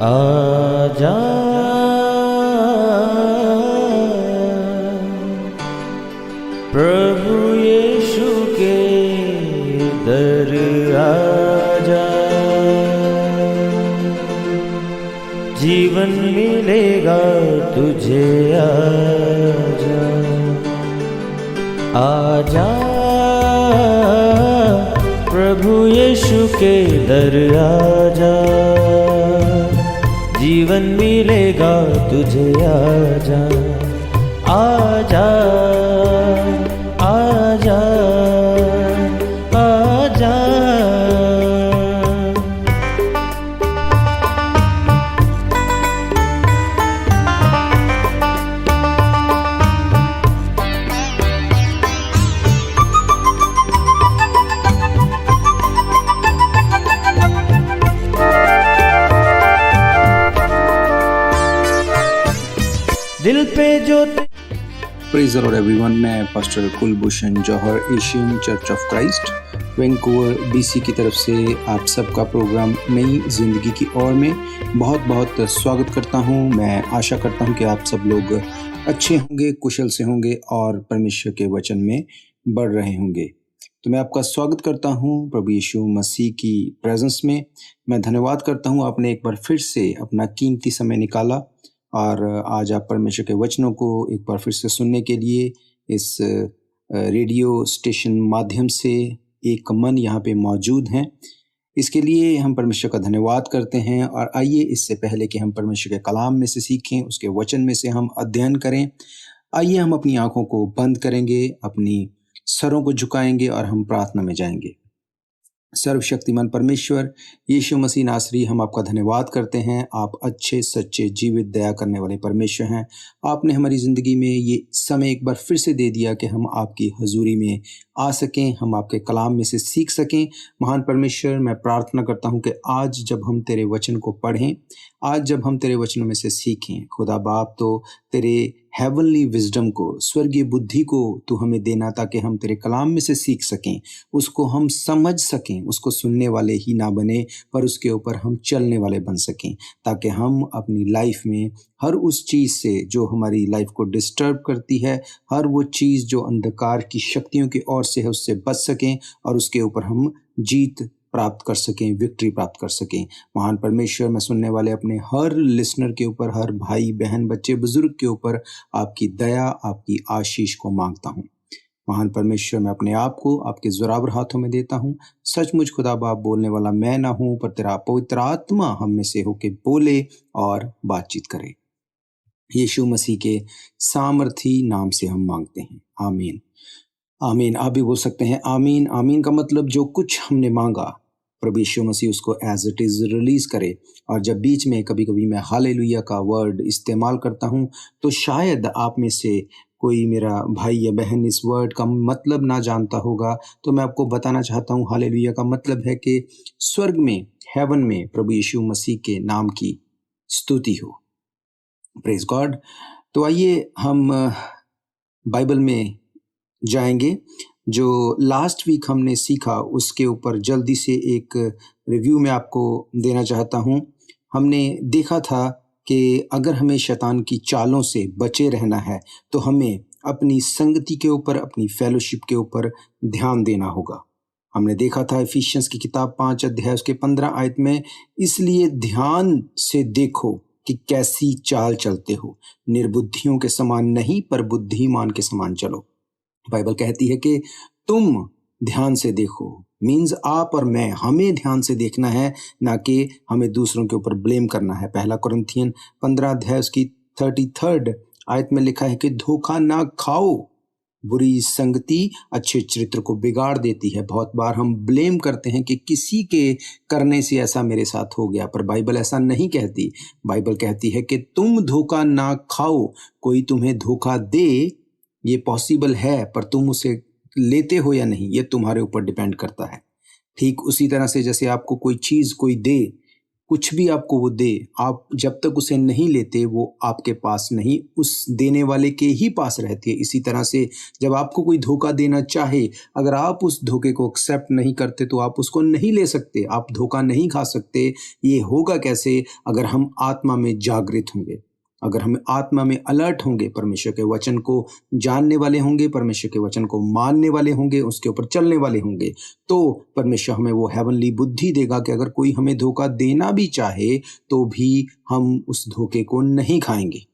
आजा प्रभु यीशु के दर आजा, जीवन मिलेगा तुझे। आजा आजा प्रभु यीशु के दर आजा, जीवन मिलेगा तुझे। आजा आजा आजा आजा। दिल पे जो प्रेज द लॉर्ड एवरीवन। मैं pastor Kulbhushan Johar, Asian Church of Christ Vancouver BC की तरफ से आप सबका प्रोग्राम नई जिंदगी की ओर में बहुत बहुत स्वागत करता हूं। मैं आशा करता हूं कि आप सब लोग अच्छे होंगे, कुशल से होंगे और परमेश्वर के वचन में बढ़ रहे होंगे। तो मैं आपका स्वागत करता हूं प्रभु यीशु मसीह की प्रेजेंस में। मैं धन्यवाद करता हूं आपने एक बार फिर से अपना कीमती समय निकाला और आज आप परमेश्वर के वचनों को एक बार फिर से सुनने के लिए इस रेडियो स्टेशन माध्यम से एक मन यहाँ पे मौजूद हैं। इसके लिए हम परमेश्वर का धन्यवाद करते हैं। और आइए, इससे पहले कि हम परमेश्वर के कलाम में से सीखें, उसके वचन में से हम अध्ययन करें, आइए हम अपनी आंखों को बंद करेंगे, अपनी सरों को झुकाएंगे और हम प्रार्थना में जाएंगे। सर्वशक्तिमान परमेश्वर यीशु मसीह नासरी, हम आपका धन्यवाद करते हैं। आप अच्छे, सच्चे, जीवित, दया करने वाले परमेश्वर हैं। आपने हमारी ज़िंदगी में ये समय एक बार फिर से दे दिया कि हम आपकी हजूरी में आ सकें, हम आपके कलाम में से सीख सकें। महान परमेश्वर, मैं प्रार्थना करता हूं कि आज जब हम तेरे वचन को पढ़ें, आज जब हम तेरे वचनों में से सीखें, खुदा बाप, तो तेरे हेवनली विजडम को, स्वर्गीय बुद्धि को तू हमें देना, ताकि हम तेरे कलाम में से सीख सकें, उसको हम समझ सकें, उसको सुनने वाले ही ना बने पर उसके ऊपर हम चलने वाले बन सकें, ताकि हम अपनी लाइफ में हर उस चीज़ से जो हमारी लाइफ को डिस्टर्ब करती है, हर वो चीज़ जो अंधकार की शक्तियों की ओर से है, उससे बच सकें और उसके ऊपर हम जीत प्राप्त कर सकें, विक्ट्री प्राप्त कर सकें। महान परमेश्वर, मैं सुनने वाले अपने हर लिसनर के ऊपर, हर भाई बहन, बच्चे बुजुर्ग के ऊपर आपकी दया, आपकी आशीष को मांगता हूँ। महान परमेश्वर, मैं अपने आप को आपके जोरावर हाथों में देता हूँ। सचमुच खुदा बाप, बोलने वाला मैं ना हूँ, पर तेरा पवित्र आत्मा हम में से होके बोले और बातचीत करे। यीशु मसीह के सामर्थी नाम से हम मांगते हैं, आमीन आमीन। आप भी बोल सकते हैं आमीन। आमीन का मतलब जो कुछ हमने मांगा, प्रभु यीशु मसीह उसको एज इट इज़ रिलीज करे। और जब बीच में कभी कभी मैं हालेलुया का वर्ड इस्तेमाल करता हूँ, तो शायद आप में से कोई मेरा भाई या बहन इस वर्ड का मतलब ना जानता होगा, तो मैं आपको बताना चाहता हूँ। हालेलुया का मतलब है कि स्वर्ग में, हेवन में प्रभु यीशु मसीह के नाम की स्तुति हो। Praise God. तो आइए हम बाइबल में जाएंगे। जो लास्ट वीक हमने सीखा उसके ऊपर जल्दी से एक रिव्यू में आपको देना चाहता हूं। हमने देखा था कि अगर हमें शैतान की चालों से बचे रहना है, तो हमें अपनी संगति के ऊपर, अपनी फेलोशिप के ऊपर ध्यान देना होगा। हमने देखा था इफिशियंस की किताब 5 अध्याय उसके 15 आयत में, इसलिए ध्यान से देखो कि कैसी चाल चलते हो, निर्बुद्धियों के समान नहीं पर बुद्धिमान के समान चलो। बाइबल कहती है कि तुम ध्यान से देखो, मीन्स आप और मैं, हमें ध्यान से देखना है, ना कि हमें दूसरों के ऊपर ब्लेम करना है। पहला कुरिन्थियन 15 अध्याय उसकी 33 आयत में लिखा है कि धोखा ना खाओ, बुरी संगति अच्छे चरित्र को बिगाड़ देती है। बहुत बार हम ब्लेम करते हैं कि किसी के करने से ऐसा मेरे साथ हो गया, पर बाइबल ऐसा नहीं कहती। बाइबल कहती है कि तुम धोखा ना खाओ। कोई तुम्हें धोखा दे, ये पॉसिबल है, पर तुम उसे लेते हो या नहीं, ये तुम्हारे ऊपर डिपेंड करता है। ठीक उसी तरह से जैसे आपको कोई चीज़ कोई दे, कुछ भी आपको वो दे, आप जब तक उसे नहीं लेते वो आपके पास नहीं, उस देने वाले के ही पास रहती है। इसी तरह से जब आपको कोई धोखा देना चाहे, अगर आप उस धोखे को एक्सेप्ट नहीं करते तो आप उसको नहीं ले सकते, आप धोखा नहीं खा सकते। ये होगा कैसे? अगर हम आत्मा में जागृत होंगे, अगर हम आत्मा में अलर्ट होंगे, परमेश्वर के वचन को जानने वाले होंगे, परमेश्वर के वचन को मानने वाले होंगे, उसके ऊपर चलने वाले होंगे, तो परमेश्वर हमें वो हेवनली बुद्धि देगा कि अगर कोई हमें धोखा देना भी चाहे तो भी हम उस धोखे को नहीं खाएंगे।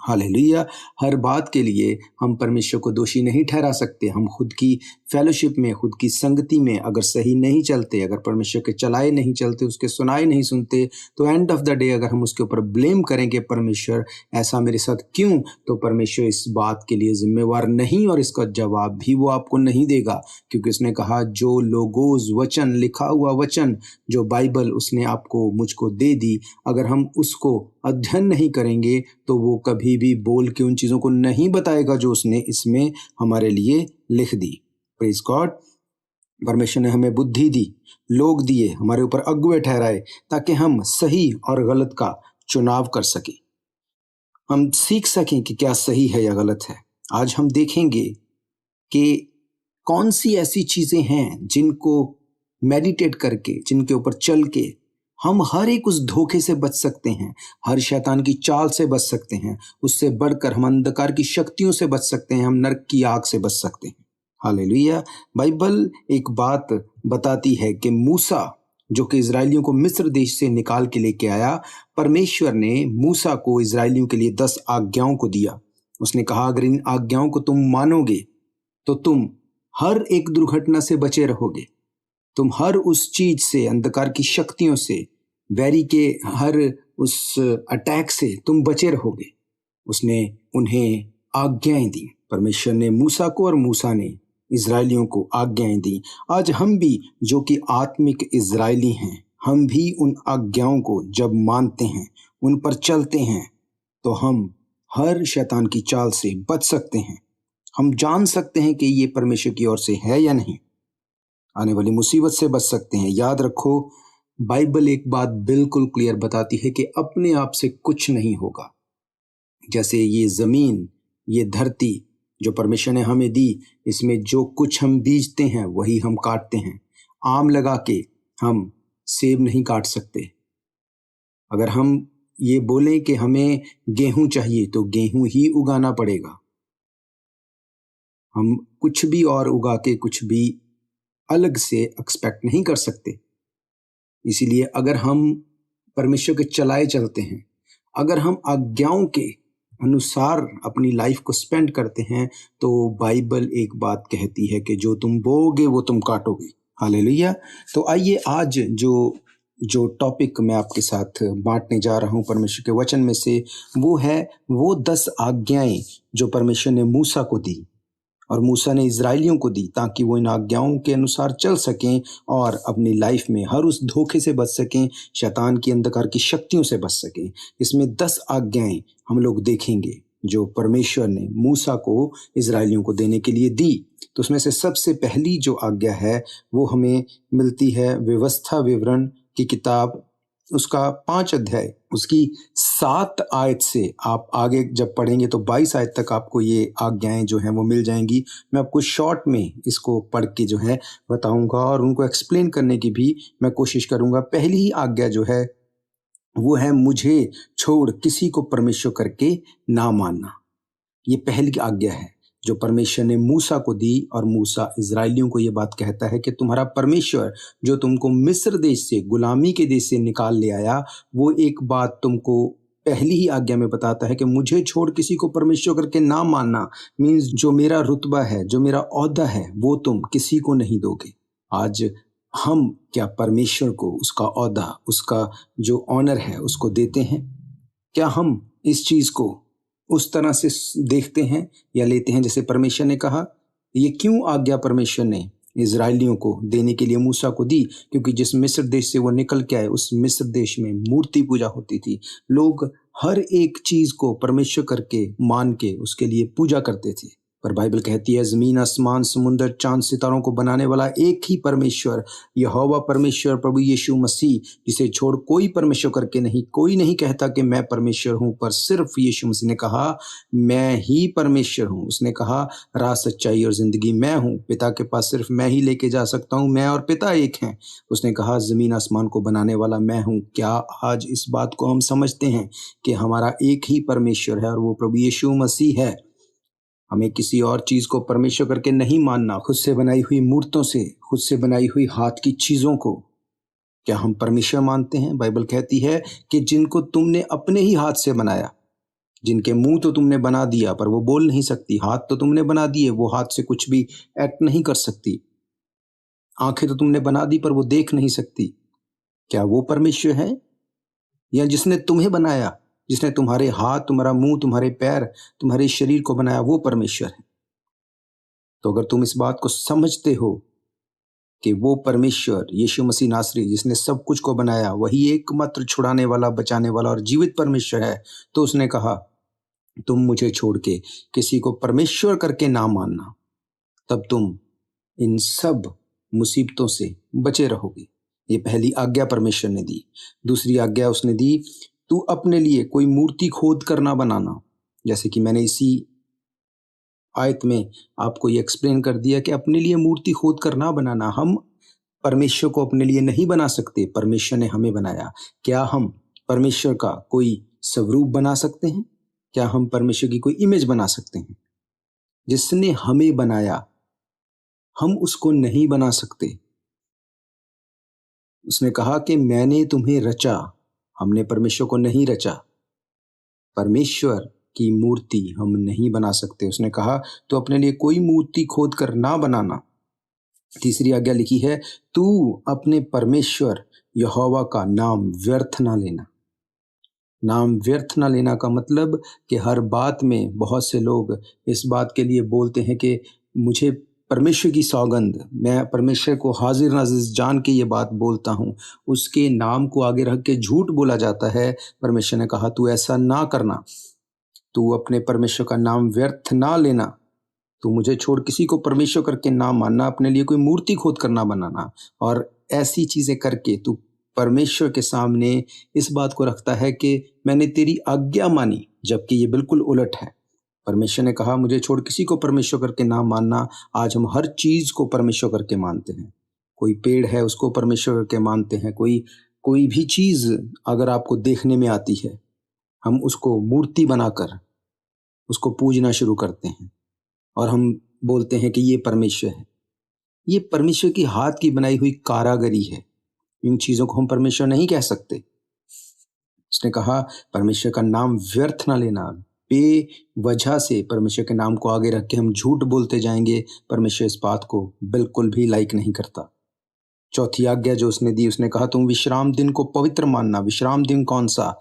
हालेलुया। हर बात के लिए हम परमेश्वर को दोषी नहीं ठहरा सकते। हम खुद की फेलोशिप में, खुद की संगति में अगर सही नहीं चलते, अगर परमेश्वर के चलाए नहीं चलते, उसके सुनाए नहीं सुनते, तो एंड ऑफ द डे अगर हम उसके ऊपर ब्लेम करेंगे, परमेश्वर ऐसा मेरे साथ क्यों, तो परमेश्वर इस बात के लिए जिम्मेवार नहीं और इसका जवाब भी वो आपको नहीं देगा, क्योंकि उसने कहा जो लोगोज वचन, लिखा हुआ वचन, जो बाइबल उसने आपको मुझको दे दी, अगर हम उसको अध्ययन नहीं करेंगे तो वो कभी भी बोल के उन चीज़ों को नहीं बताएगा जो उसने इसमें हमारे लिए लिख दी। Praise God. परमेश्वर ने हमें बुद्धि दी, लोग दिए, हमारे ऊपर अगुवे ठहराए, ताकि हम सही और गलत का चुनाव कर सकें, हम सीख सकें कि क्या सही है या गलत है। आज हम देखेंगे कि कौन सी ऐसी चीज़ें हैं जिनको मेडिटेट करके, जिनके ऊपर चल के हम हर एक उस धोखे से बच सकते हैं, हर शैतान की चाल से बच सकते हैं, उससे बढ़कर हम अंधकार की शक्तियों से बच सकते हैं, हम नरक की आग से बच सकते हैं। हालेलुया। बाइबल एक बात बताती है कि मूसा जो कि इजरायलियों को मिस्र देश से निकाल के लेके आया, परमेश्वर ने मूसा को इजरायलियों के लिए 10 आज्ञाओं को दिया। उसने कहा अगर इन आज्ञाओं को तुम मानोगे तो तुम हर एक दुर्घटना से बचे रहोगे, तुम हर उस चीज से, अंधकार की शक्तियों से, वैरी के हर उस अटैक से तुम बचे रहोगे। उसने उन्हें आज्ञाएं दी। परमेश्वर ने मूसा को और मूसा ने इजरायलियों को आज्ञाएं दी। आज हम भी जो कि आत्मिक इजरायली हैं, हम भी उन आज्ञाओं को जब मानते हैं, उन पर चलते हैं, तो हम हर शैतान की चाल से बच सकते हैं। हम जान सकते हैं कि ये परमेश्वर की ओर से है या नहीं, आने वाली मुसीबत से बच सकते हैं। याद रखो, बाइबल एक बात बिल्कुल क्लियर बताती है कि अपने आप से कुछ नहीं होगा। जैसे ये जमीन, ये धरती जो परमेश्वर ने हमें दी, इसमें जो कुछ हम बीजते हैं वही हम काटते हैं। आम लगा के हम सेब नहीं काट सकते। अगर हम ये बोलें कि हमें गेहूं चाहिए तो गेहूं ही उगाना पड़ेगा। हम कुछ भी और उगा के कुछ भी अलग से एक्सपेक्ट नहीं कर सकते। इसीलिए अगर हम परमेश्वर के चलाए चलते हैं, अगर हम आज्ञाओं के अनुसार अपनी लाइफ को स्पेंड करते हैं, तो बाइबल एक बात कहती है कि जो तुम बोओगे वो तुम काटोगे। हालेलुया। तो आइए आज जो टॉपिक मैं आपके साथ बांटने जा रहा हूँ परमेश्वर के वचन में से, वो है वो 10 आज्ञाएं जो परमेश्वर ने मूसा को दी और मूसा ने इजरायलियों को दी, ताकि वो इन आज्ञाओं के अनुसार चल सकें और अपनी लाइफ में हर उस धोखे से बच सकें, शैतान की अंधकार की शक्तियों से बच सकें। इसमें 10 आज्ञाएं हम लोग देखेंगे जो परमेश्वर ने मूसा को इजरायलियों को देने के लिए दी। तो उसमें से सबसे पहली जो आज्ञा है वो हमें मिलती है व्यवस्था विवरण की किताब, उसका 5 अध्याय, उसकी 7 आयत से आप आगे जब पढ़ेंगे तो 22 आयत तक आपको ये आज्ञाएं जो हैं वो मिल जाएंगी। मैं आपको शॉर्ट में इसको पढ़ के जो है बताऊंगा और उनको एक्सप्लेन करने की भी मैं कोशिश करूंगा। पहली ही आज्ञा जो है वो है मुझे छोड़ किसी को परमेश्वर करके ना मानना। ये पहली आज्ञा है जो परमेश्वर ने मूसा को दी और मूसा इजरायलियों को ये बात कहता है कि तुम्हारा परमेश्वर जो तुमको मिस्र देश से, गुलामी के देश से निकाल ले आया, वो एक बात तुमको पहली ही आज्ञा में बताता है कि मुझे छोड़ किसी को परमेश्वर करके ना मानना। मीन्स जो मेरा रुतबा है, जो मेरा ओहदा है, वो तुम किसी को नहीं दोगे। आज हम क्या परमेश्वर को उसका ओहदा, उसका जो ऑनर है उसको देते हैं? क्या हम इस चीज को उस तरह से देखते हैं या लेते हैं जैसे परमेश्वर ने कहा? ये क्यों आज्ञा परमेश्वर ने इजरायलियों को देने के लिए मूसा को दी? क्योंकि जिस मिस्र देश से वो निकल के आए, उस मिस्र देश में मूर्ति पूजा होती थी। लोग हर एक चीज को परमेश्वर करके मान के उसके लिए पूजा करते थे। पर बाइबल कहती है ज़मीन आसमान समुंदर चांद सितारों को बनाने वाला एक ही परमेश्वर यहोवा परमेश्वर प्रभु यीशु मसीह, जिसे छोड़ कोई परमेश्वर करके नहीं, कोई नहीं कहता कि मैं परमेश्वर हूँ, पर सिर्फ यीशु मसीह ने कहा मैं ही परमेश्वर हूँ। उसने कहा राह सच्चाई और ज़िंदगी मैं हूँ, पिता के पास सिर्फ मैं ही लेके जा सकता हूँ, मैं और पिता एक हैं। उसने कहा ज़मीन आसमान को बनाने वाला मैं हूँ। क्या आज इस बात को हम समझते हैं कि हमारा एक ही परमेश्वर है और वो प्रभु यीशु मसीह है। हमें किसी और चीज़ को परमेश्वर करके नहीं मानना। खुद से बनाई हुई मूर्तों से, खुद से बनाई हुई हाथ की चीज़ों को क्या हम परमेश्वर मानते हैं? बाइबल कहती है कि जिनको तुमने अपने ही हाथ से बनाया, जिनके मुंह तो तुमने बना दिया पर वो बोल नहीं सकती, हाथ तो तुमने बना दिए, वो हाथ से कुछ भी एक्ट नहीं कर सकती, आंखें तो तुमने बना दी पर वो देख नहीं सकती, क्या वो परमेश्वर है? या जिसने तुम्हें बनाया, जिसने तुम्हारे हाथ, तुम्हारा मुंह, तुम्हारे पैर, तुम्हारे शरीर को बनाया, वो परमेश्वर है? तो अगर तुम इस बात को समझते हो कि वो परमेश्वर यीशु मसीह नासरी जिसने सब कुछ को बनाया वही एकमात्र छुड़ाने वाला, बचाने वाला और जीवित परमेश्वर है, तो उसने कहा तुम मुझे छोड़ के किसी को परमेश्वर करके ना मानना, तब तुम इन सब मुसीबतों से बचे रहोगे। ये पहली आज्ञा परमेश्वर ने दी। दूसरी आज्ञा उसने दी, तू अपने लिए कोई मूर्ति खोद कर ना बनाना। जैसे कि मैंने इसी आयत में आपको ये एक्सप्लेन कर दिया कि अपने लिए मूर्ति खोद कर ना बनाना। हम परमेश्वर को अपने लिए नहीं बना सकते, परमेश्वर ने हमें बनाया। क्या हम परमेश्वर का कोई स्वरूप बना सकते हैं? क्या हम परमेश्वर की कोई इमेज बना सकते हैं? जिसने हमें बनाया हम उसको नहीं बना सकते। उसने कहा कि मैंने तुम्हें रचा, हमने परमेश्वर को नहीं रचा। परमेश्वर की मूर्ति हम नहीं बना सकते। उसने कहा तो अपने लिए कोई मूर्ति खोद कर ना बनाना। तीसरी आज्ञा लिखी है, तू अपने परमेश्वर यहोवा का नाम व्यर्थ ना लेना। नाम व्यर्थ ना लेना का मतलब कि हर बात में बहुत से लोग इस बात के लिए बोलते हैं कि मुझे परमेश्वर की सौगंध, मैं परमेश्वर को हाजिर नाजिर जान के ये बात बोलता हूँ, उसके नाम को आगे रख के झूठ बोला जाता है। परमेश्वर ने कहा तू ऐसा ना करना, तू अपने परमेश्वर का नाम व्यर्थ ना लेना, तू मुझे छोड़ किसी को परमेश्वर करके ना मानना, अपने लिए कोई मूर्ति खोद कर ना बनाना। और ऐसी चीज़ें करके तू परमेश्वर के सामने इस बात को रखता है कि मैंने तेरी आज्ञा मानी, जबकि ये बिल्कुल उलट है। परमेश्वर ने कहा मुझे छोड़ किसी को परमेश्वर करके ना मानना। आज हम हर चीज़ को परमेश्वर करके मानते हैं। कोई पेड़ है उसको परमेश्वर करके मानते हैं। कोई भी चीज़ अगर आपको देखने में आती है, हम उसको मूर्ति बनाकर उसको पूजना शुरू करते हैं और हम बोलते हैं कि ये परमेश्वर है। ये परमेश्वर की हाथ की बनाई हुई कारागरी है। इन चीज़ों को हम परमेश्वर नहीं कह सकते। उसने कहा परमेश्वर का नाम व्यर्थ ना लेना। बेवजह से परमेश्वर के नाम को आगे रख के हम झूठ बोलते जाएंगे। परमेश्वर इस बात को बिल्कुल भी लाइक नहीं करता। चौथी आज्ञा जो उसने दी, उसने कहा तुम विश्राम दिन को पवित्र मानना। विश्राम दिन कौन सा?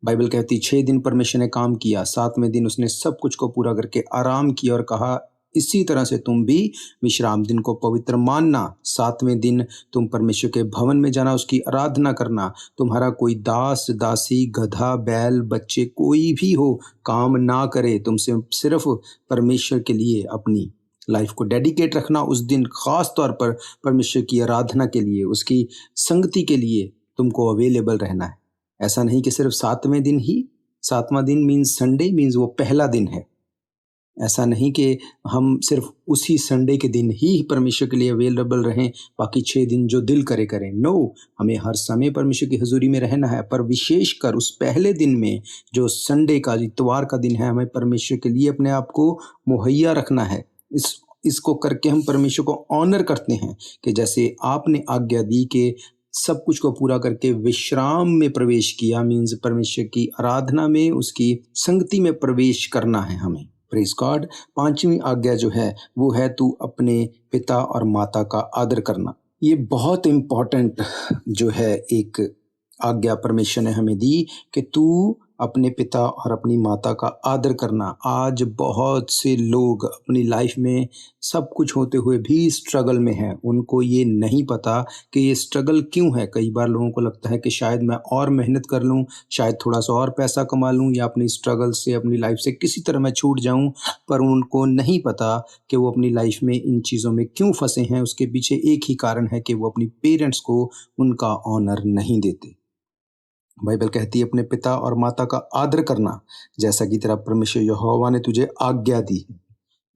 बाइबल कहती 6 दिन परमेश्वर ने काम किया, 7वें दिन उसने सब कुछ को पूरा करके आराम किया और कहा इसी तरह से तुम भी विश्राम दिन को पवित्र मानना। 7वें दिन तुम परमेश्वर के भवन में जाना, उसकी आराधना करना। तुम्हारा कोई दास, दासी, गधा, बैल, बच्चे कोई भी हो काम ना करे। तुमसे सिर्फ परमेश्वर के लिए अपनी लाइफ को डेडिकेट रखना। उस दिन खास तौर पर परमेश्वर की आराधना के लिए, उसकी संगति के लिए तुमको अवेलेबल रहना है। ऐसा नहीं कि सिर्फ 7वें दिन ही, 7वां दिन मीन्स संडे, मीन्स वो पहला दिन है। ऐसा नहीं कि हम सिर्फ उसी संडे के दिन ही परमेश्वर के लिए अवेलेबल रहें, बाकी 6 दिन जो दिल करे करें। नो, हमें हर समय परमेश्वर की हजूरी में रहना है, पर विशेषकर उस पहले दिन में जो संडे का, इतवार का दिन है, हमें परमेश्वर के लिए अपने आप को मुहैया रखना है। इसको करके हम परमेश्वर को ऑनर करते हैं कि जैसे आपने आज्ञा दी कि सब कुछ को पूरा करके विश्राम में प्रवेश किया, मीन्स परमेश्वर की आराधना में, उसकी संगति में प्रवेश करना है हमें। Praise God. 5वीं आज्ञा जो है वो है तू अपने पिता और माता का आदर करना। ये बहुत इम्पॉर्टेंट जो है एक आज्ञा परमेश्वर ने हमें दी कि तू अपने पिता और अपनी माता का आदर करना। आज बहुत से लोग अपनी लाइफ में सब कुछ होते हुए भी स्ट्रगल में हैं। उनको ये नहीं पता कि ये स्ट्रगल क्यों है। कई बार लोगों को लगता है कि शायद मैं और मेहनत कर लूँ, शायद थोड़ा सा और पैसा कमा लूँ या अपनी स्ट्रगल से, अपनी लाइफ से किसी तरह मैं छूट जाऊँ, पर उनको नहीं पता कि वो अपनी लाइफ में इन चीज़ों में क्यों फंसे हैं। उसके पीछे एक ही कारण है कि वो अपनी पेरेंट्स को उनका ऑनर नहीं देते। बाइबल कहती है अपने पिता और माता का आदर करना, जैसा कि तेरा परमेश्वर यहोवा ने तुझे आज्ञा दी है।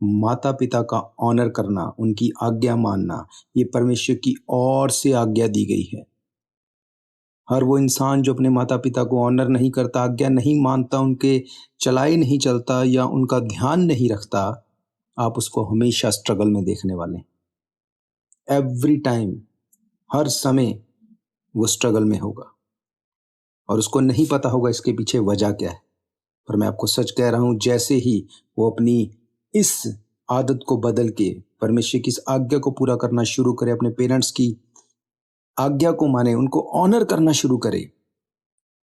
माता पिता का ऑनर करना, उनकी आज्ञा मानना, ये परमेश्वर की ओर से आज्ञा दी गई है। हर वो इंसान जो अपने माता पिता को ऑनर नहीं करता, आज्ञा नहीं मानता, उनके चलाई नहीं चलता या उनका ध्यान नहीं रखता, आप उसको हमेशा स्ट्रगल में देखने वाले हैं। एवरी टाइम, हर समय वो स्ट्रगल में होगा और उसको नहीं पता होगा इसके पीछे वजह क्या है। पर मैं आपको सच कह रहा हूं, जैसे ही वो अपनी इस आदत को बदल के परमेश्वर की इस आज्ञा को पूरा करना शुरू करे, अपने पेरेंट्स की आज्ञा को माने, उनको ऑनर करना शुरू करे।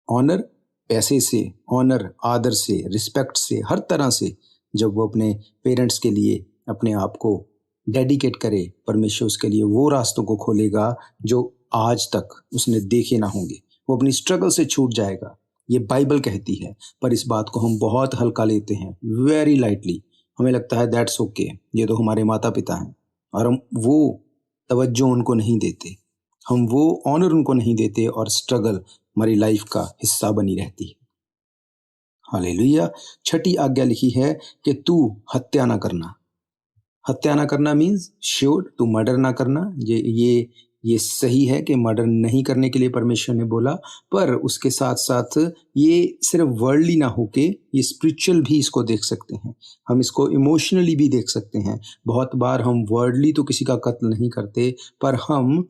ऑनर पैसे से, ऑनर आदर से, रिस्पेक्ट से, हर तरह से। जब वो अपने पेरेंट्स के लिए अपने आप को डेडिकेट करे, परमेश्वर उसके लिए वो रास्तों को खोलेगा जो आज तक उसने देखे ना होंगे। वो अपनी स्ट्रगल से छूट जाएगा। ये बाइबल कहती है, पर इस बात को हम बहुत हल्का लेते हैं, वेरी लाइटली। हमें लगता है दैट्स ओके, ये तो हमारे माता पिता हैं, और हम वो तवज्जो उनको नहीं देते, हम वो ऑनर उनको नहीं देते, और स्ट्रगल हमारी लाइफ का हिस्सा बनी रहती है। हालेलुया। छठी आज्ञा लिखी है कि तू हत्या ना करना। हत्या ना करना मीन्स श्योर, तू मर्डर ना करना। ये सही है कि मर्डर नहीं करने के लिए परमेश्वर ने बोला, पर उसके साथ साथ ये सिर्फ वर्ल्डली ना होके ये स्पिरिचुअल भी इसको देख सकते हैं, हम इसको इमोशनली भी देख सकते हैं। बहुत बार हम वर्ल्डली तो किसी का कत्ल नहीं करते, पर हम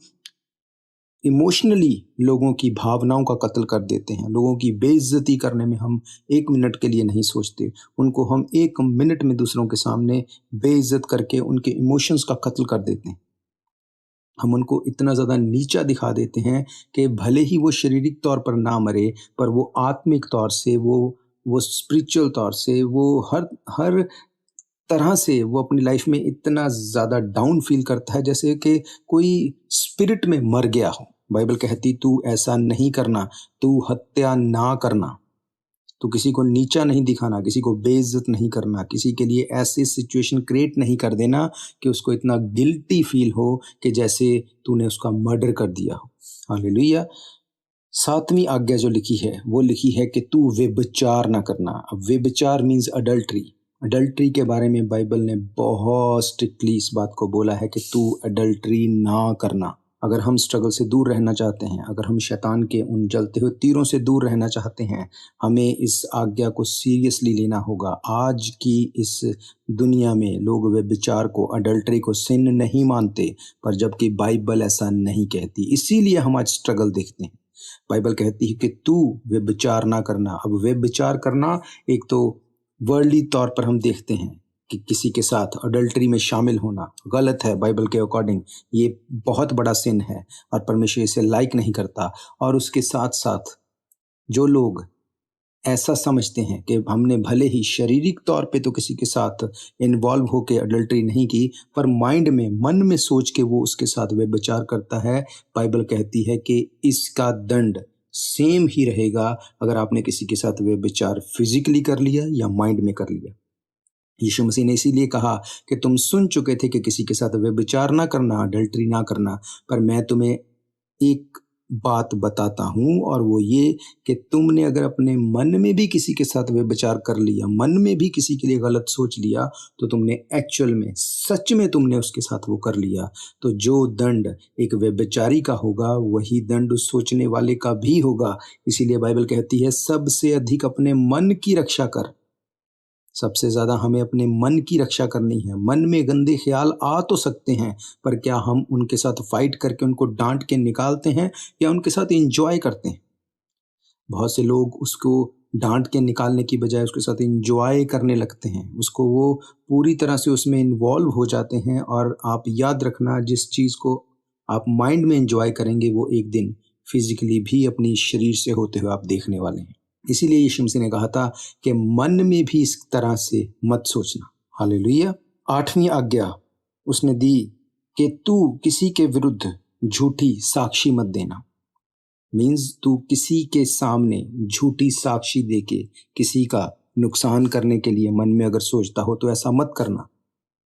इमोशनली लोगों की भावनाओं का कत्ल कर देते हैं। लोगों की बेइज्जती करने में हम एक मिनट के लिए नहीं सोचते, उनको हम एक मिनट में दूसरों के सामने बेइज्जत करके उनके इमोशंस का कत्ल कर देते हैं। हम उनको इतना ज़्यादा नीचा दिखा देते हैं कि भले ही वो शारीरिक तौर पर ना मरे, पर वो आत्मिक तौर से, वो स्पिरिचुअल तौर से, वो हर तरह से वो अपनी लाइफ में इतना ज़्यादा डाउन फील करता है जैसे कि कोई स्पिरिट में मर गया हो। बाइबल कहती तू ऐसा नहीं करना, तू हत्या ना करना, तो किसी को नीचा नहीं दिखाना, किसी को बेइज्जत नहीं करना, किसी के लिए ऐसी सिचुएशन क्रिएट नहीं कर देना कि उसको इतना गिल्टी फील हो कि जैसे तूने उसका मर्डर कर दिया हो। हालेलुया। सातवीं आज्ञा जो लिखी है वो लिखी है कि तू व्यभिचार ना करना। अब व्यभिचार मीन्स अडल्ट्री। अडल्ट्री के बारे में बाइबल ने बहुत स्ट्रिक्टली इस बात को बोला है कि तू अडल्ट्री ना करना। अगर हम स्ट्रगल से दूर रहना चाहते हैं, अगर हम शैतान के उन जलते हुए तीरों से दूर रहना चाहते हैं, हमें इस आज्ञा को सीरियसली लेना होगा। आज की इस दुनिया में लोग व्यभिचार को, अडल्ट्री को सिन नहीं मानते, पर जबकि बाइबल ऐसा नहीं कहती। इसीलिए हम आज स्ट्रगल देखते हैं। बाइबल कहती है कि तू व्यभिचार ना करना। अब व्यभिचार करना, एक तो वर्ल्डली तौर पर हम देखते हैं कि किसी के साथ अडल्ट्री में शामिल होना गलत है। बाइबल के अकॉर्डिंग ये बहुत बड़ा सिन है और परमेश्वर इसे लाइक नहीं करता। और उसके साथ साथ जो लोग ऐसा समझते हैं कि हमने भले ही शारीरिक तौर पे तो किसी के साथ इन्वॉल्व होके अडल्ट्री नहीं की, पर माइंड में, मन में सोच के वो उसके साथ व्यभिचार करता है, बाइबल कहती है कि इसका दंड सेम ही रहेगा अगर आपने किसी के साथ व्यभिचार फिजिकली कर लिया या माइंड में कर लिया। यीशु मसीह ने इसीलिए कहा कि तुम सुन चुके थे कि किसी के साथ व्यभिचार ना करना, अडल्ट्री ना करना, पर मैं तुम्हें एक बात बताता हूँ, और वो ये कि तुमने अगर अपने मन में भी किसी के साथ व्यभिचार कर लिया, मन में भी किसी के लिए गलत सोच लिया, तो तुमने एक्चुअल में, सच में तुमने उसके साथ वो कर लिया, तो जो दंड एक व्यभिचारी का होगा वही दंड उस सोचने वाले का भी होगा। इसीलिए बाइबल कहती है सबसे अधिक अपने मन की रक्षा कर। सबसे ज़्यादा हमें अपने मन की रक्षा करनी है। मन में गंदे ख्याल आ तो सकते हैं, पर क्या हम उनके साथ फाइट करके उनको डांट के निकालते हैं या उनके साथ एंजॉय करते हैं? बहुत से लोग उसको डांट के निकालने की बजाय उसके साथ एंजॉय करने लगते हैं, उसको वो पूरी तरह से उसमें इन्वॉल्व हो जाते हैं। और आप याद रखना, जिस चीज़ को आप माइंड में एंजॉय करेंगे वो एक दिन फिजिकली भी अपनी शरीर से होते हुए आप देखने वाले हैं। इसीलिए यीशु मसीह ने कहा था कि मन में भी इस तरह से मत सोचना। हालेलुया। 8वीं आज्ञा उसने दी कि तू किसी के विरुद्ध झूठी साक्षी मत देना। मीन्स तू किसी के सामने झूठी साक्षी देके किसी का नुकसान करने के लिए मन में अगर सोचता हो तो ऐसा मत करना।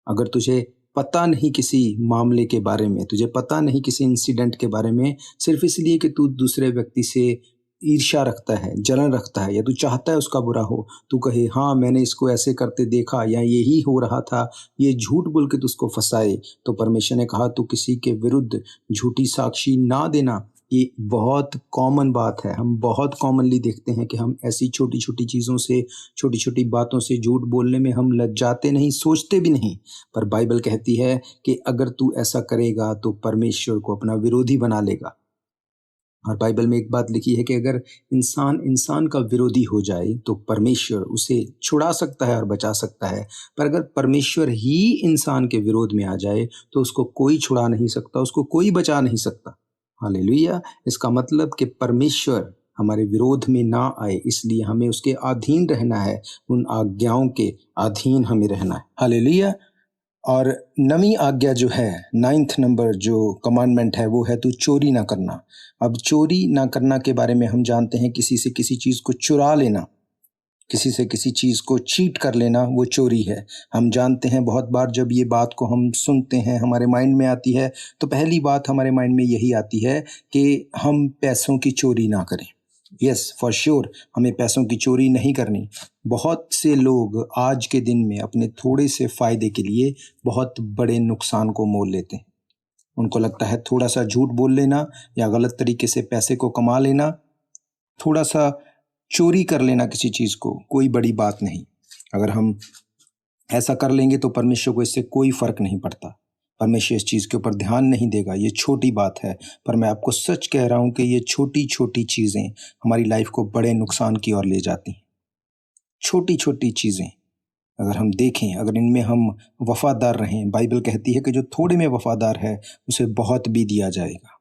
अगर तुझे पता नहीं किसी मामले के बारे में, तुझे पता नहीं किसी इंसिडेंट के बारे में, सिर्फ इसलिए कि तू दूसरे व्यक्ति से ईर्ष्या रखता है, जलन रखता है, या तू चाहता है उसका बुरा हो, तू कहे हाँ मैंने इसको ऐसे करते देखा या यही हो रहा था, ये झूठ बोल के तू उसको फंसाए, तो परमेश्वर ने कहा तू किसी के विरुद्ध झूठी साक्षी ना देना। ये बहुत कॉमन बात है। हम बहुत कॉमनली देखते हैं कि हम ऐसी छोटी छोटी चीज़ों से, छोटी छोटी बातों से झूठ बोलने में हम लज्जाते नहीं, सोचते भी नहीं। पर बाइबल कहती है कि अगर तू ऐसा करेगा तो परमेश्वर को अपना विरोधी बना लेगा। और बाइबल में एक बात लिखी है कि अगर इंसान का विरोधी हो जाए तो परमेश्वर उसे छुड़ा सकता है और बचा सकता है, पर अगर परमेश्वर ही इंसान के विरोध में आ जाए तो उसको कोई छुड़ा नहीं सकता, उसको कोई बचा नहीं सकता। हालेलुया। इसका मतलब कि परमेश्वर हमारे विरोध में ना आए, इसलिए हमें उसके अधीन रहना है, उन आज्ञाओं के अधीन हमें रहना है। हालेलुया। और 9वीं आज्ञा जो है, 9th नंबर जो कमांडमेंट है वो है तू चोरी ना करना। अब चोरी ना करना के बारे में हम जानते हैं, किसी से किसी चीज़ को चुरा लेना, किसी से किसी चीज़ को चीट कर लेना, वो चोरी है। हम जानते हैं बहुत बार जब ये बात को हम सुनते हैं, हमारे माइंड में आती है, तो पहली बात हमारे माइंड में यही आती है कि हम पैसों की चोरी ना करें। यस, फॉर श्योर, हमें पैसों की चोरी नहीं करनी। बहुत से लोग आज के दिन में अपने थोड़े से फ़ायदे के लिए बहुत बड़े नुकसान को मोल लेते हैं। उनको लगता है थोड़ा सा झूठ बोल लेना या गलत तरीके से पैसे को कमा लेना, थोड़ा सा चोरी कर लेना किसी चीज़ को, कोई बड़ी बात नहीं। अगर हम ऐसा कर लेंगे तो परमेश्वर को इससे कोई फ़र्क नहीं पड़ता। परमेश्वर इस चीज़ के ऊपर ध्यान नहीं देगा, ये छोटी बात है। पर मैं आपको सच कह रहा हूँ कि ये छोटी छोटी चीज़ें हमारी लाइफ को बड़े नुकसान की ओर ले जाती हैं। छोटी छोटी चीज़ें अगर हम देखें, अगर इनमें हम वफ़ादार रहें, बाइबल कहती है कि जो थोड़े में वफ़ादार है उसे बहुत भी दिया जाएगा।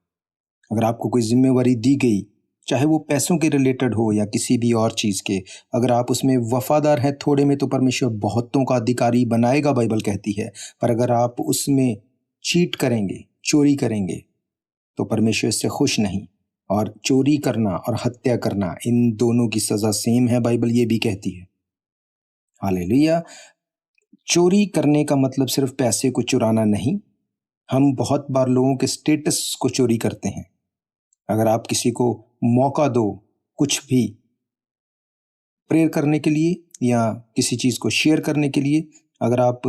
अगर आपको कोई जिम्मेवारी दी गई, चाहे वो पैसों के रिलेटेड हो या किसी भी और चीज़ के, अगर आप उसमें वफ़ादार हैं थोड़े में तो परमेश्वर बहुतों का अधिकारी बनाएगा, बाइबल कहती है। पर अगर आप उसमें चीट करेंगे, चोरी करेंगे, तो परमेश्वर इससे खुश नहीं। और चोरी करना और हत्या करना, इन दोनों की सज़ा सेम है, बाइबल ये भी कहती है। हालेलुया। चोरी करने का मतलब सिर्फ पैसे को चुराना नहीं। हम बहुत बार लोगों के स्टेटस को चोरी करते हैं। अगर आप किसी को मौका दो कुछ भी प्रेयर करने के लिए या किसी चीज़ को शेयर करने के लिए, अगर आप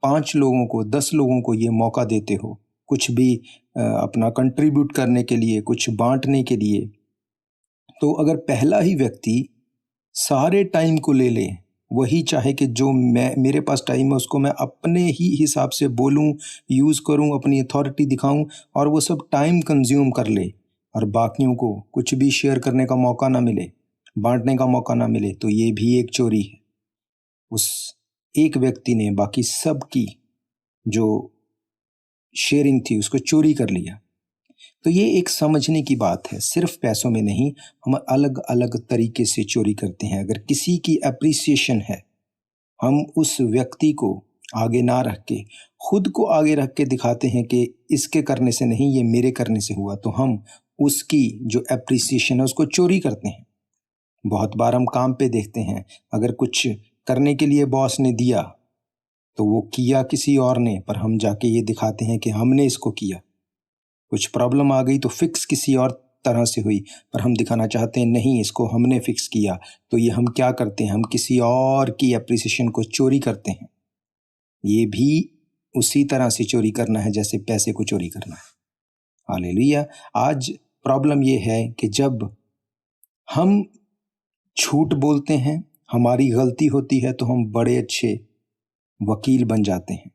5 लोगों को, 10 लोगों को ये मौका देते हो कुछ भी अपना कंट्रीब्यूट करने के लिए, कुछ बांटने के लिए, तो अगर पहला ही व्यक्ति सारे टाइम को ले ले, वही चाहे कि जो मेरे पास टाइम है उसको मैं अपने ही हिसाब से बोलूं, यूज़ करूं, अपनी अथॉरिटी दिखाऊं, और वो सब टाइम कंज्यूम कर ले और बाकियों को कुछ भी शेयर करने का मौका ना मिले, बांटने का मौका ना मिले, तो ये भी एक चोरी है। उस एक व्यक्ति ने बाकी सब की जो शेयरिंग थी उसको चोरी कर लिया। तो ये एक समझने की बात है, सिर्फ पैसों में नहीं, हम अलग अलग तरीके से चोरी करते हैं। अगर किसी की अप्रिसिएशन है, हम उस व्यक्ति को आगे ना रख के खुद को आगे रख के दिखाते हैं कि इसके करने से नहीं, ये मेरे करने से हुआ, तो हम उसकी जो अप्रिसिएशन है उसको चोरी करते हैं। बहुत बार हम काम पे देखते हैं, अगर कुछ करने के लिए बॉस ने दिया तो वो किया किसी और ने, पर हम जाके ये दिखाते हैं कि हमने इसको किया। कुछ प्रॉब्लम आ गई तो फिक्स किसी और तरह से हुई, पर हम दिखाना चाहते हैं नहीं, इसको हमने फिक्स किया। तो ये हम क्या करते हैं, हम किसी और की अप्रिसिएशन को चोरी करते हैं। ये भी उसी तरह से चोरी करना है जैसे पैसे को चोरी करना है। हालेलुया। आज प्रॉब्लम ये है कि जब हम झूठ बोलते हैं, हमारी गलती होती है, तो हम बड़े अच्छे वकील बन जाते हैं,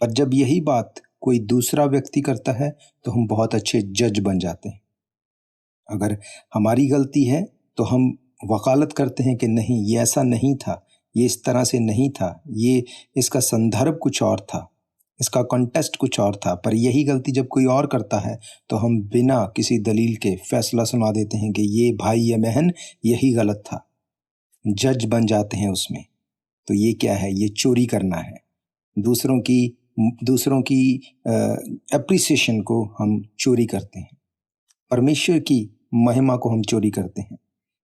पर जब यही बात कोई दूसरा व्यक्ति करता है तो हम बहुत अच्छे जज बन जाते हैं। अगर हमारी गलती है तो हम वकालत करते हैं कि नहीं, ये ऐसा नहीं था, ये इस तरह से नहीं था, ये इसका संदर्भ कुछ और था, इसका कॉन्टेस्ट कुछ और था, पर यही गलती जब कोई और करता है तो हम बिना किसी दलील के फैसला सुना देते हैं कि ये भाई या बहन यही गलत था, जज बन जाते हैं उसमें। तो ये क्या है? ये चोरी करना है। दूसरों की एप्रिसिएशन को हम चोरी करते हैं, परमेश्वर की महिमा को हम चोरी करते हैं।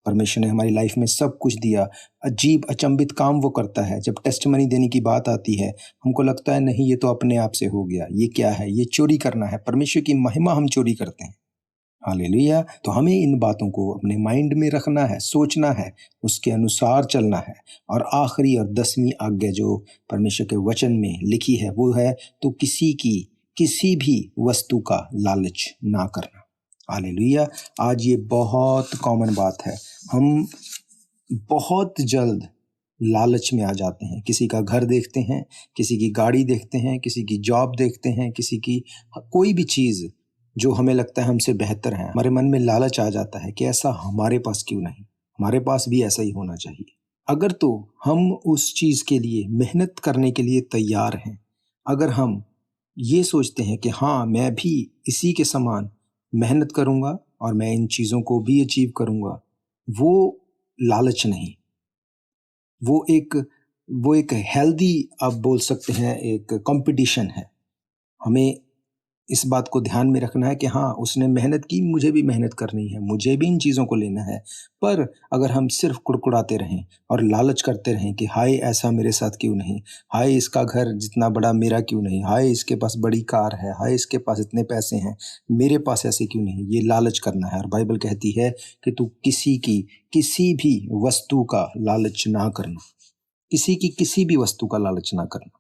परमेश्वर ने हमारी लाइफ में सब कुछ दिया, अजीब अचंभित काम वो करता है। जब टेस्टिमनी देने की बात आती है हमको लगता है नहीं, ये तो अपने आप से हो गया। ये क्या है? ये चोरी करना है। परमेश्वर की महिमा हम चोरी करते हैं। हालेलुया। तो हमें इन बातों को अपने माइंड में रखना है, सोचना है, उसके अनुसार चलना है। और आखिरी और 10वीं आज्ञा जो परमेश्वर के वचन में लिखी है वो है, तो किसी भी वस्तु का लालच ना करना। हालेलुया। आज ये बहुत कॉमन बात है। हम बहुत जल्द लालच में आ जाते हैं। किसी का घर देखते हैं, किसी की गाड़ी देखते हैं, किसी की जॉब देखते हैं, किसी की कोई भी चीज़ जो हमें लगता है हमसे बेहतर है, हमारे मन में लालच आ जाता है कि ऐसा हमारे पास क्यों नहीं, हमारे पास भी ऐसा ही होना चाहिए। अगर तो हम उस चीज़ के लिए मेहनत करने के लिए तैयार हैं, अगर हम ये सोचते हैं कि हाँ मैं भी इसी के समान मेहनत करूँगा और मैं इन चीज़ों को भी अचीव करूँगा, वो लालच नहीं, वो एक हेल्दी, आप बोल सकते हैं, एक कंपटीशन है। हमें इस बात को ध्यान में रखना है कि हाँ उसने मेहनत की, मुझे भी मेहनत करनी है, मुझे भी इन चीज़ों को लेना है। पर अगर हम सिर्फ कुड़कुड़ाते रहें और लालच करते रहें कि हाय ऐसा मेरे साथ क्यों नहीं, हाय इसका घर जितना बड़ा मेरा क्यों नहीं, हाय इसके पास बड़ी कार है, हाय इसके पास इतने पैसे हैं, मेरे पास ऐसे क्यों नहीं, ये लालच करना है। और बाइबल कहती है कि तू किसी भी वस्तु का लालच ना करना, किसी भी वस्तु का लालच ना करना,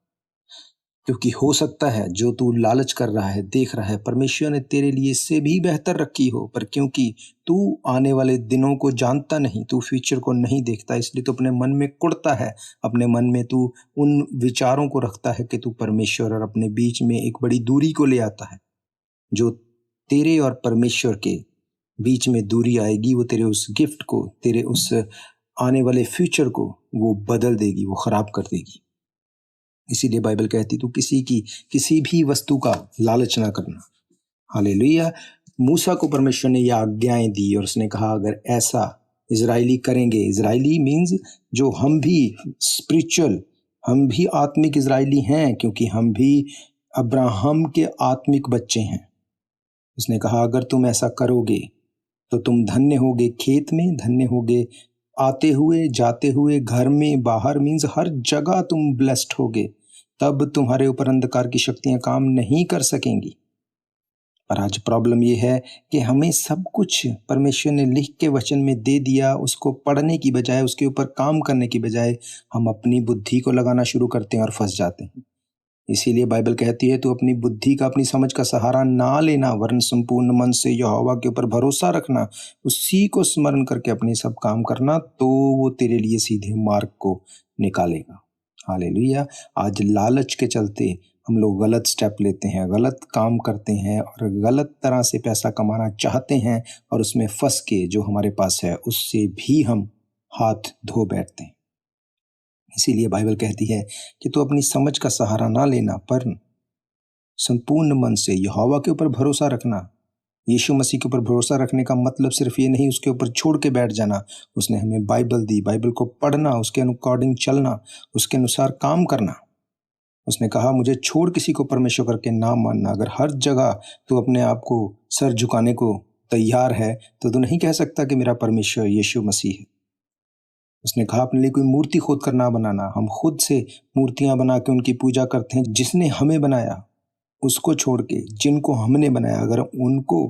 क्योंकि हो सकता है जो तू लालच कर रहा है, देख रहा है, परमेश्वर ने तेरे लिए इससे भी बेहतर रखी हो, पर क्योंकि तू आने वाले दिनों को जानता नहीं, तू फ्यूचर को नहीं देखता, इसलिए तू अपने मन में कुड़ता है, अपने मन में तू उन विचारों को रखता है कि तू परमेश्वर और अपने बीच में एक बड़ी दूरी को ले आता है। जो तेरे और परमेश्वर के बीच में दूरी आएगी, वो तेरे उस गिफ्ट को, तेरे उस आने वाले फ्यूचर को वो बदल देगी, वो खराब कर देगी। इसीलिए बाइबल कहती तू किसी भी वस्तु का लालच ना करना। हालेलुया। मूसा को परमेश्वर ने यह आज्ञाएं दी और उसने कहा अगर ऐसा इजराइली करेंगे, इजराइली मीन्स जो हम भी स्पिरिचुअल, हम भी आत्मिक इजराइली हैं, क्योंकि हम भी अब्राहम के आत्मिक बच्चे हैं। उसने कहा अगर तुम ऐसा करोगे तो तुम धन्य होगे खेत में, धन्य होगे आते हुए जाते हुए, घर में बाहर, मीन्स हर जगह तुम ब्लेस्ड होगे। तब तुम्हारे ऊपर अंधकार की शक्तियां काम नहीं कर सकेंगी। पर आज प्रॉब्लम यह है कि हमें सब कुछ परमेश्वर ने लिख के वचन में दे दिया, उसको पढ़ने की बजाय, उसके ऊपर काम करने की बजाय हम अपनी बुद्धि को लगाना शुरू करते हैं और फंस जाते हैं। इसीलिए बाइबल कहती है तो अपनी बुद्धि का, अपनी समझ का सहारा ना लेना, वरन संपूर्ण मन से यहोवा के ऊपर भरोसा रखना, उसी को स्मरण करके अपने सब काम करना, तो वो तेरे लिए सीधे मार्ग को निकालेगा। हालेलुया। आज लालच के चलते हम लोग गलत स्टेप लेते हैं, गलत काम करते हैं और गलत तरह से पैसा कमाना चाहते हैं, और उसमें फंस के जो हमारे पास है उससे भी हम हाथ धो बैठते हैं। इसीलिए बाइबल कहती है कि तू अपनी समझ का सहारा ना लेना, पर संपूर्ण मन से यहोवा के ऊपर भरोसा रखना। यीशु मसीह के ऊपर भरोसा रखने का मतलब सिर्फ ये नहीं उसके ऊपर छोड़ के बैठ जाना। उसने हमें बाइबल दी, बाइबल को पढ़ना, उसके अकॉर्डिंग चलना, उसके अनुसार काम करना। उसने कहा मुझे छोड़ किसी को परमेश्वर करके ना मानना। अगर हर जगह तू अपने आप को सर झुकाने को तैयार है तो तू नहीं कह सकता कि मेरा परमेश्वर यीशु मसीह है। उसने कहा अपने लिए कोई मूर्ति खोद कर ना बनाना। हम खुद से मूर्तियां बना के उनकी पूजा करते हैं। जिसने हमें बनाया उसको छोड़ के जिनको हमने बनाया, अगर उनको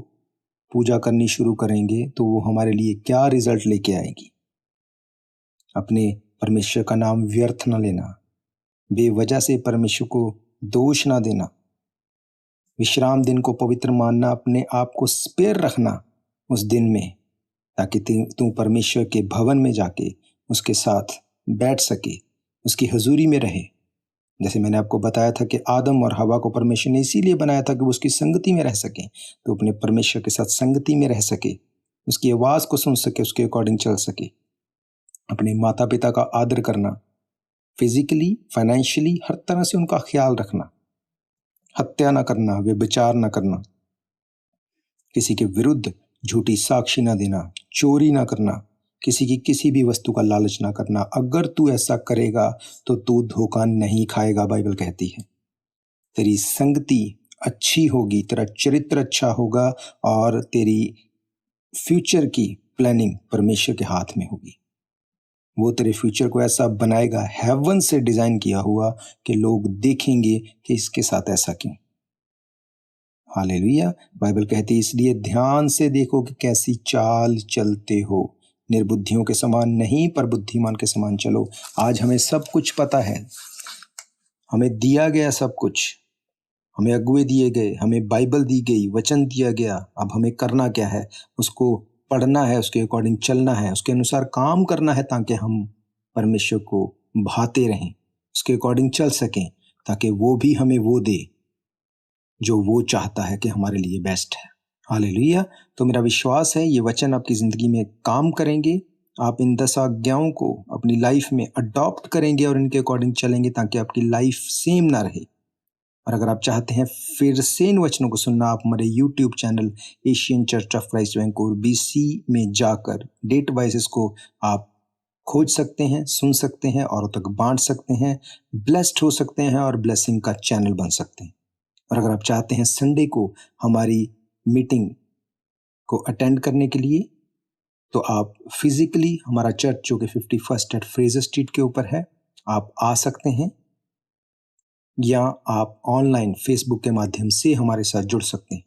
पूजा करनी शुरू करेंगे तो वो हमारे लिए क्या रिजल्ट लेके आएगी। अपने परमेश्वर का नाम व्यर्थ ना लेना, बेवजह से परमेश्वर को दोष ना देना, विश्राम दिन को पवित्र मानना, अपने आप को स्पेयर रखना उस दिन में, ताकि तू परमेश्वर के भवन में जाके उसके साथ बैठ सके, उसकी हजूरी में रहे। जैसे मैंने आपको बताया था कि आदम और हवा को परमेश्वर ने इसीलिए बनाया था कि वो उसकी संगति में रह सके, तो अपने परमेश्वर के साथ संगति में रह सके, उसकी आवाज़ को सुन सके, उसके अकॉर्डिंग चल सके। अपने माता पिता का आदर करना, फिजिकली, फाइनेंशियली, हर तरह से उनका ख्याल रखना। हत्या ना करना, व्यभिचार ना करना, किसी के विरुद्ध झूठी साक्षी ना देना, चोरी ना करना, किसी की किसी भी वस्तु का लालच ना करना। अगर तू ऐसा करेगा तो तू धोखा नहीं खाएगा, बाइबल कहती है। तेरी संगति अच्छी होगी, तेरा चरित्र अच्छा होगा और तेरी फ्यूचर की प्लानिंग परमेश्वर के हाथ में होगी। वो तेरे फ्यूचर को ऐसा बनाएगा, हेवन से डिजाइन किया हुआ, कि लोग देखेंगे कि इसके साथ ऐसा क्यों। हालेलुया। बाइबल कहती है इसलिए ध्यान से देखो कि कैसी चाल चलते हो, निर्बुद्धियों के समान नहीं पर बुद्धिमान के समान चलो। आज हमें सब कुछ पता है, हमें दिया गया सब कुछ, हमें अगुवे दिए गए, हमें बाइबल दी गई, वचन दिया गया। अब हमें करना क्या है? उसको पढ़ना है, उसके अकॉर्डिंग चलना है, उसके अनुसार काम करना है, ताकि हम परमेश्वर को भाते रहें, उसके अकॉर्डिंग चल सकें, ताकि वो भी हमें वो दे जो वो चाहता है कि हमारे लिए बेस्ट है। हालेलुया। तो मेरा विश्वास है ये वचन आपकी ज़िंदगी में काम करेंगे। आप इन 10 आज्ञाओं को अपनी लाइफ में अडॉप्ट करेंगे और इनके अकॉर्डिंग चलेंगे, ताकि आपकी लाइफ सेम ना रहे। और अगर आप चाहते हैं फिर से इन वचनों को सुनना, आप हमारे YouTube channel Asian Church of Christ Vancouver BC में जाकर डेट वाइज इसको आप खोज सकते हैं, सुन सकते हैं, औरों तक बांट सकते हैं, ब्लेस्ड हो सकते हैं और ब्लेसिंग का चैनल बन सकते हैं। और अगर आप चाहते हैं संडे को हमारी मीटिंग को अटेंड करने के लिए, तो आप फिजिकली हमारा चर्च जो कि 51 एट फ्रेजर स्ट्रीट के ऊपर है, आप आ सकते हैं, या आप ऑनलाइन फेसबुक के माध्यम से हमारे साथ जुड़ सकते हैं।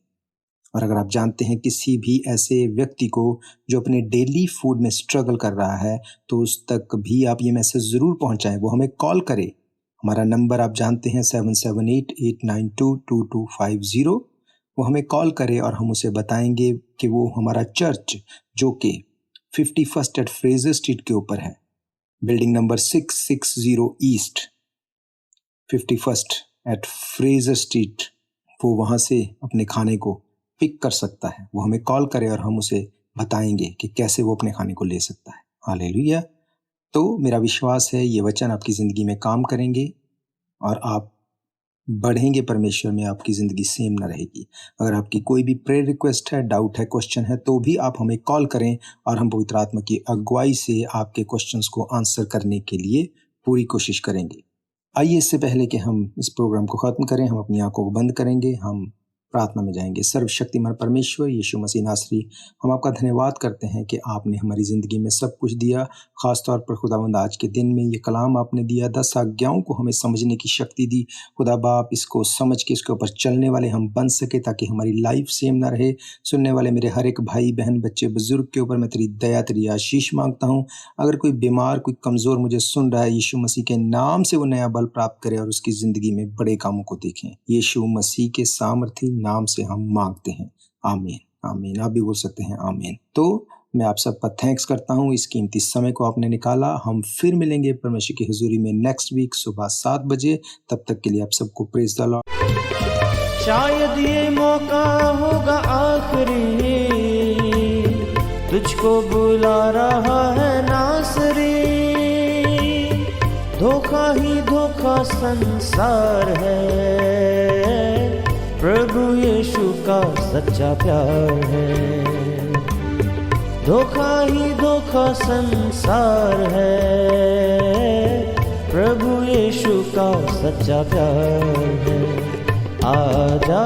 और अगर आप जानते हैं किसी भी ऐसे व्यक्ति को जो अपने डेली फूड में स्ट्रगल कर रहा है, तो उस तक भी आप ये मैसेज ज़रूर पहुंचाएं, वो हमें कॉल करे। हमारा नंबर आप जानते हैं 7788922250। वो हमें कॉल करे और हम उसे बताएंगे कि वो हमारा चर्च जो कि 51 एट फ्रेजर स्ट्रीट के ऊपर है, building number 660 east 51 at Fraser Street, वो वहाँ से अपने खाने को पिक कर सकता है। वो हमें कॉल करे और हम उसे बताएंगे कि कैसे वो अपने खाने को ले सकता है। हालेलुया। तो मेरा विश्वास है ये वचन आपकी ज़िंदगी में काम करेंगे और आप बढ़ेंगे परमेश्वर में, आपकी ज़िंदगी सेम ना रहेगी। अगर आपकी कोई भी प्रेयर रिक्वेस्ट है, डाउट है, क्वेश्चन है, तो भी आप हमें कॉल करें और हम पवित्र आत्मा की अगुवाई से आपके क्वेश्चंस को आंसर करने के लिए पूरी कोशिश करेंगे। आइए इससे पहले कि हम इस प्रोग्राम को ख़त्म करें, हम अपनी आंखों को बंद करेंगे, हम प्रार्थना में जाएंगे। सर्वशक्तिमान परमेश्वर यीशु मसीह नासरी, हम आपका धन्यवाद करते हैं कि आपने हमारी ज़िंदगी में सब कुछ दिया। ख़ास तौर पर खुदावंद आज के दिन में ये कलाम आपने दिया, 10 आज्ञाओं को हमें समझने की शक्ति दी। खुदा बाप, इसको समझ के इसके ऊपर चलने वाले हम बन सके, ताकि हमारी लाइफ सेम ना रहे। सुनने वाले मेरे हर एक भाई बहन, बच्चे, बुजुर्ग के ऊपर मैं तेरी दया, तेरी आशीष मांगता हूँ। अगर कोई बीमार, कोई कमज़ोर मुझे सुन रहा है, यीशु मसीह के नाम से वो नया बल प्राप्त करे और उसकी ज़िंदगी में बड़े कामों को देखें। यीशु मसीह के सामर्थी नाम से हम मांगते हैं, आमीन। आमीन। आप भी बोल सकते हैं आमीन। तो मैं आप सबका थैंक्स करता हूँ, इस कीमती समय को आपने निकाला। हम फिर मिलेंगे परमेश्वर की हुजूरी में नेक्स्ट वीक सुबह 7 बजे। तब तक के लिए आप सबको प्रेज द लॉर्ड। शायद ये मौका होगा आखिरी, तुझको बुला रहा है नासरी। धोखा ही धोखा संसार है, प्रभु यीशु का सच्चा प्यार है। धोखा ही धोखा संसार है, प्रभु यीशु का सच्चा प्यार है। आजा